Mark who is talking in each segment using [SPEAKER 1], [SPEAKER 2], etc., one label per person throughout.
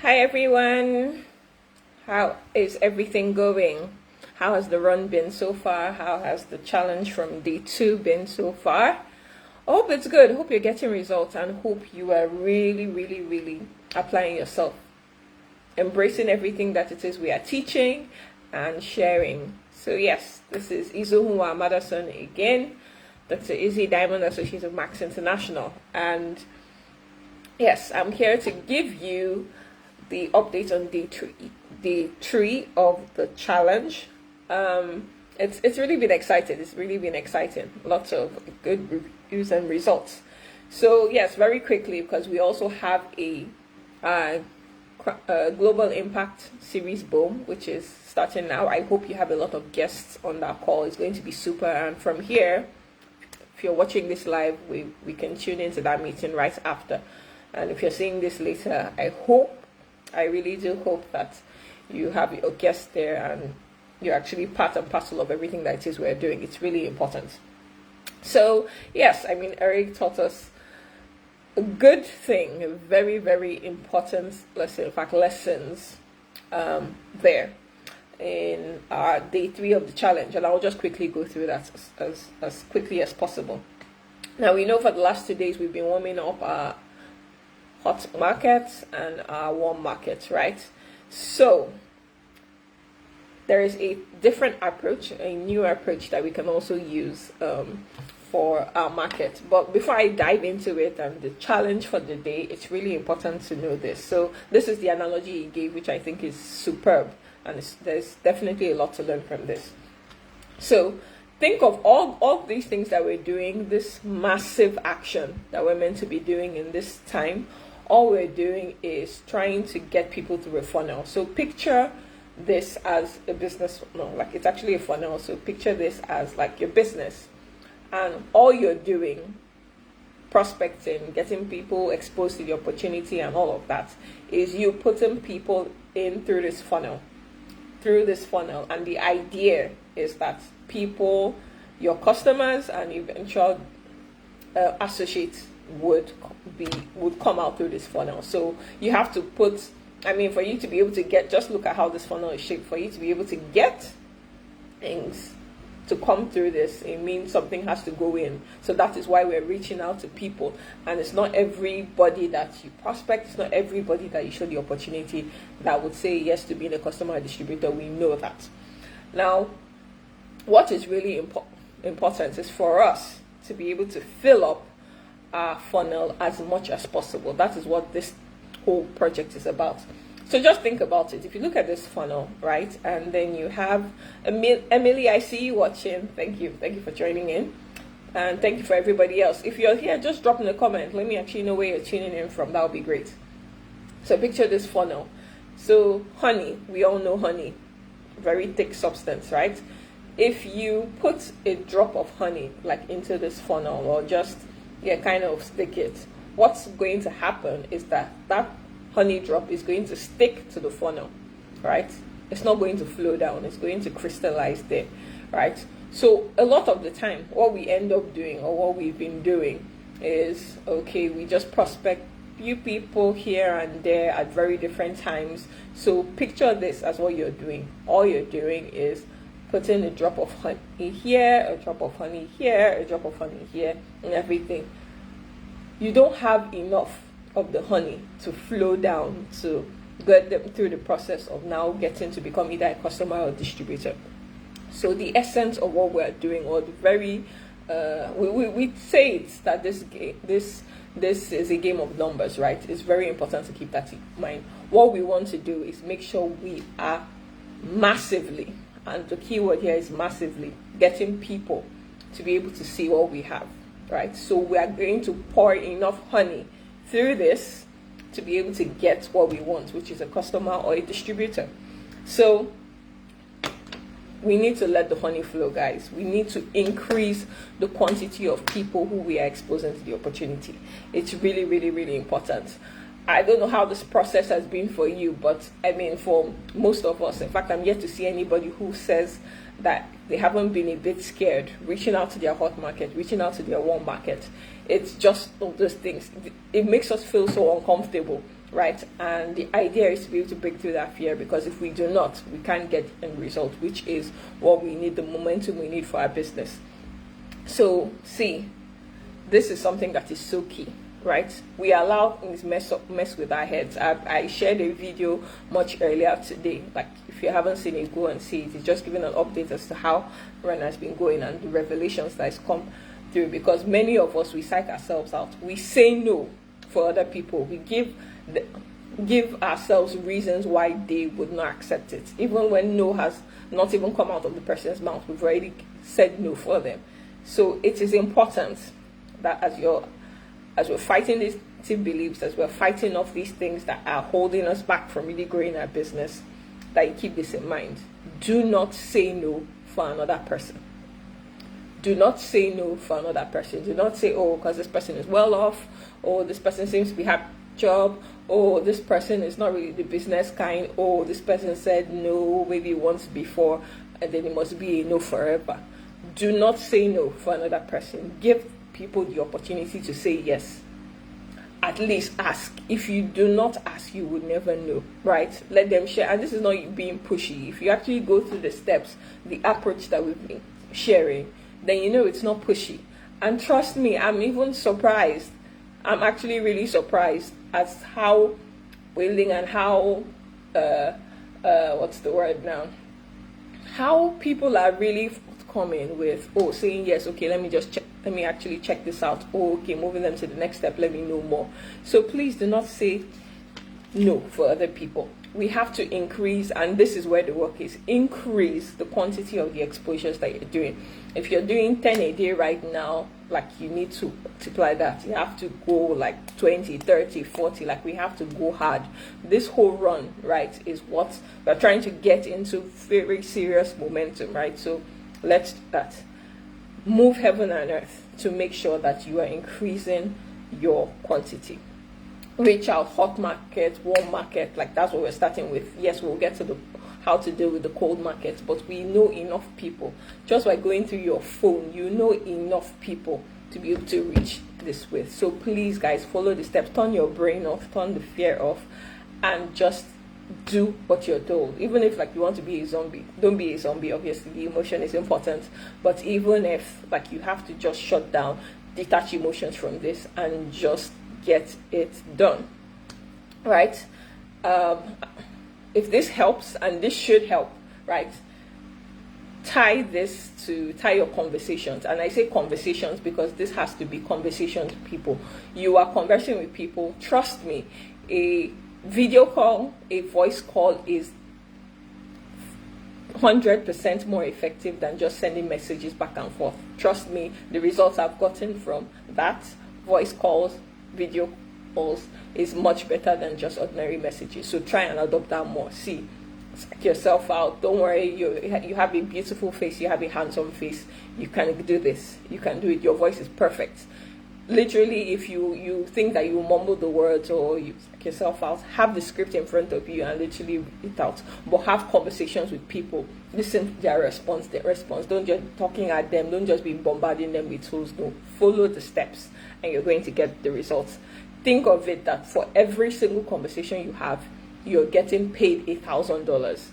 [SPEAKER 1] Hi everyone, how is everything going? How has the run been so far? How has the challenge from day 2 been so far? I hope it's good. Hope you're getting results and hope you are really applying yourself, embracing everything that it is we are teaching and sharing. So yes, this is Izuhua Madison again, Dr. Izzy Diamond Associate of Max International, and yes, I'm here to give you the update on day three of the challenge. It's really been exciting. It's really been exciting. Lots of good reviews and results. So yes, very quickly, because we also have a global impact series boom, which is starting now. I hope you have a lot of guests on that call. It's going to be super. And from here, if you're watching this live, we can tune into that meeting right after. And if you're seeing this later, I really do hope that you have your guests there and you're actually part and parcel of everything that it is we're doing. It's really important. So yes, I mean, Eric taught us a good thing, a very important lesson, in fact lessons there in our day 3 of the challenge, and I'll just quickly go through that as quickly as possible. Now, we know for the last 2 days we've been warming up our hot markets and our warm markets, right? So there is a different approach, a new approach that we can also use for our market. But before I dive into it and the challenge for the day, it's really important to know this. So this is the analogy he gave, which I think is superb, and there's definitely a lot to learn from this. So think of all these things that we're doing, this massive action that we're meant to be doing in this time. All we're doing is trying to get people through a funnel. So picture this as a business, like it's actually a funnel. So picture this as like your business, and all you're doing, prospecting, getting people exposed to the opportunity and all of that, is you putting people in through this funnel. And the idea is that people, your customers and eventual associates would come out through this funnel. So you have to put, for you to be able to get, just look at how this funnel is shaped. For you to be able to get things to come through this, it means something has to go in. So that is why we're reaching out to people, and it's not everybody that you prospect, it's not everybody that you show the opportunity that would say yes to being a customer or distributor. We know that. Now, what is really important is for us to be able to fill up our funnel as much as possible. That is what this whole project is about. So just think about it. If you look at this funnel, right, and then you have Emily, I see you watching. Thank you for joining in, and thank you for everybody else. If you're here, just drop in a comment. Let me actually know where you're tuning in from. That would be great. So picture this funnel. So honey, we all know honey, very thick substance, right? If you put a drop of honey like into this funnel, or just kind of stick it, what's going to happen is that honey drop is going to stick to the funnel, right? It's not going to flow down, it's going to crystallize there, right? So a lot of the time, what we end up doing, or what we've been doing, is we just prospect few people here and there at very different times. So picture this as what you're doing. All you're doing is putting a drop of honey here, a drop of honey here, a drop of honey here, and everything. You don't have enough of the honey to flow down to get them through the process of now getting to become either a customer or distributor. So the essence of what we're doing, or the very we say it's that this is a game of numbers, right? It's very important to keep that in mind. What we want to do is make sure we are massively, and the key word here is massively, getting people to be able to see what we have, right? So we are going to pour enough honey through this to be able to get what we want, which is a customer or a distributor. So we need to let the honey flow, guys. We need to increase the quantity of people who we are exposing to the opportunity. It's really important. I don't know how this process has been for you, but for most of us, in fact, I'm yet to see anybody who says that they haven't been a bit scared reaching out to their hot market, reaching out to their warm market. It's just all those things. It makes us feel so uncomfortable right? And the idea is to be able to break through that fear, because if we do not, we can't get end result, which is what we need, the momentum we need for our business. So see, this is something that is so key, right? We allow things mess with our heads. I shared a video much earlier today. Like, if you haven't seen it, go and see it. It's just giving an update as to how Run has been going and the revelations that has come through. Because many of us, we psych ourselves out. We say no for other people. We give ourselves reasons why they would not accept it, even when no has not even come out of the person's mouth. We've already said no for them. So it is important that as we're fighting these beliefs, as we're fighting off these things that are holding us back from really growing our business, that you keep this in mind. Do not say no for another person. Do not say no for another person. Do not say, oh, because this person is well off, or this person seems to be happy job, or this person is not really the business kind, or this person said no maybe once before and then it must be a no forever. Do not say no for another person. Give people the opportunity to say yes. At least ask. If you do not ask, you would never know, right? Let them share. And this is not being pushy. If you actually go through the steps, the approach that we've been sharing, then you know it's not pushy. And trust me, I'm even surprised. I'm actually really surprised at how willing and how what's the word now? How people are really coming with, oh, saying yes, okay, let me actually check this out. Oh, okay, moving them to the next step, let me know more. So please do not say no for other people. We have to increase, and this is where the work is, increase the quantity of the exposures that you're doing. If you're doing 10 a day right now, like, you need to multiply that. You have to go like 20, 30, 40, like, we have to go hard. This whole run, right, is what we're trying to get into very serious momentum, right? So let's do that. Move heaven and earth to make sure that you are increasing your quantity. Reach out, hot market, warm market, like, that's what we're starting with. Yes, we'll get to the how to deal with the cold markets, but we know enough people. Just by going through your phone, you know enough people to be able to reach this with. So please, guys, follow the steps. Turn your brain off, turn the fear off, and just do what you're told. Even if, like, you want to be a zombie, don't be a zombie. Obviously, the emotion is important, but even if, like, you have to just shut down, detach emotions from this, and just get it done, right? If this helps, and this should help, right, tie your conversations. And I say conversations because this has to be conversations with people. You are conversing with people. Trust me, a video call, a voice call is 100% more effective than just sending messages back and forth. Trust me, the results I've gotten from that, voice calls, video calls, is much better than just ordinary messages. So try and adopt that more. See, psych yourself out. Don't worry, you have a beautiful face, you have a handsome face. You can do this. You can do it. Your voice is perfect. Literally, if you think that you mumble the words or you psych yourself out, have the script in front of you and literally read it out. But have conversations with people. Listen to their response. Don't just talking at them. Don't just be bombarding them with tools. No, follow the steps, and you're going to get the results. Think of it that for every single conversation you have, you're getting paid $1,000.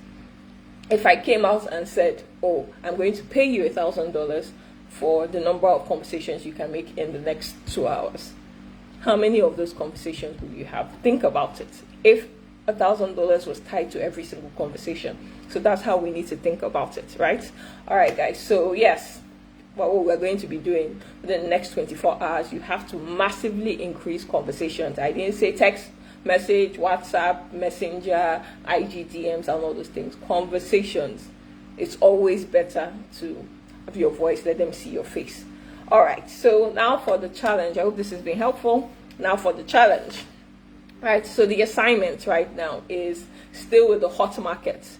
[SPEAKER 1] If I came out and said, oh, I'm going to pay you $1,000 for the number of conversations you can make in the next 2 hours, how many of those conversations will you have? Think about it. If $1,000 was tied to every single conversation. So that's how we need to think about it, right? All right, guys. So yes, what we're going to be doing within the next 24 hours, you have to massively increase conversations. I didn't say text message, WhatsApp, Messenger, IG DMs, and all those things. Conversations. It's always better to have your voice, let them see your face. All right, so now for the challenge. I hope this has been helpful. Now for the challenge. Right, so the assignment right now is still with the hot market.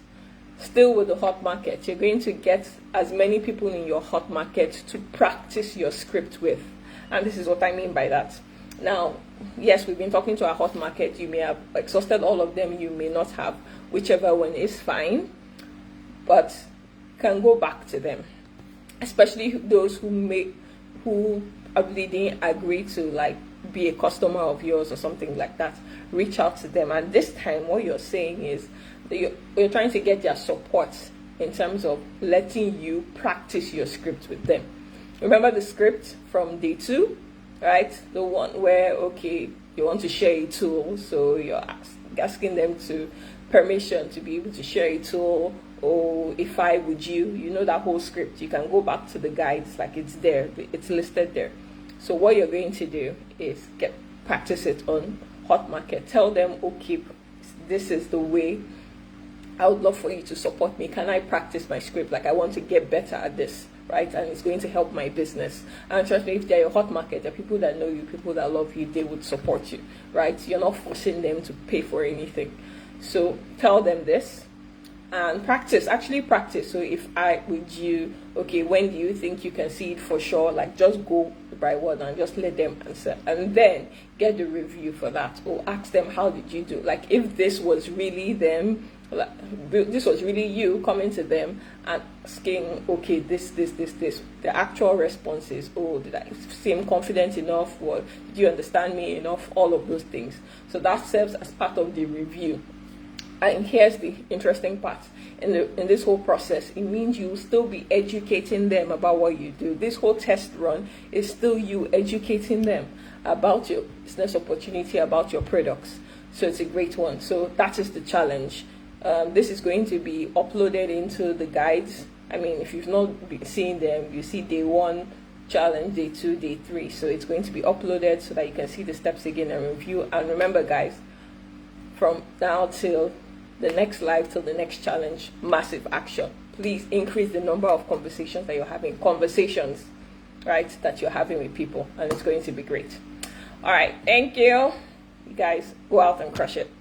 [SPEAKER 1] Still with the hot market. You're going to get as many people in your hot market to practice your script with. And this is what I mean by that. Now, yes, we've been talking to our hot market. You may have exhausted all of them. You may not have. Whichever one is fine. But can go back to them. Especially those who probably didn't agree to, like, be a customer of yours or something like that, reach out to them. And this time what you're saying is that you're trying to get their support in terms of letting you practice your script with them. Remember the script from day 2, right? The one where, okay, you want to share a tool, so you're asking them to permission to be able to share a tool, or if I would you know that whole script. You can go back to the guides, like it's there, it's listed there. So what you're going to do is practice it on Hotmarket. Tell them, okay, this is the way. I would love for you to support me. Can I practice my script? Like, I want to get better at this, right? And it's going to help my business. And trust me, if they're your Hotmarket, they're people that know you, people that love you, they would support you, right? You're not forcing them to pay for anything. So tell them this and practice. Actually practice. So if I would you, okay, when do you think you can see it for sure? Like, just go by word and just let them answer, and then get the review for that, or ask them, how did you do? Like, if this was really them, this was really you coming to them and asking, okay, this, the actual response is, oh, did I seem confident enough, or did you understand me enough? All of those things. So that serves as part of the review. And here's the interesting part. In this whole process, it means you will still be educating them about what you do. This whole test run is still you educating them about your business opportunity, about your products. So it's a great one. So that is the challenge. This is going to be uploaded into the guides. I mean, if you've not been seeing them, you see day 1 challenge, day 2, day 3. So it's going to be uploaded so that you can see the steps again and review. And remember, guys, from now till the next live, till the next challenge, massive action. Please increase the number of conversations that you're having. Conversations, right, that you're having with people. And it's going to be great. All right. Thank you. You guys go out and crush it.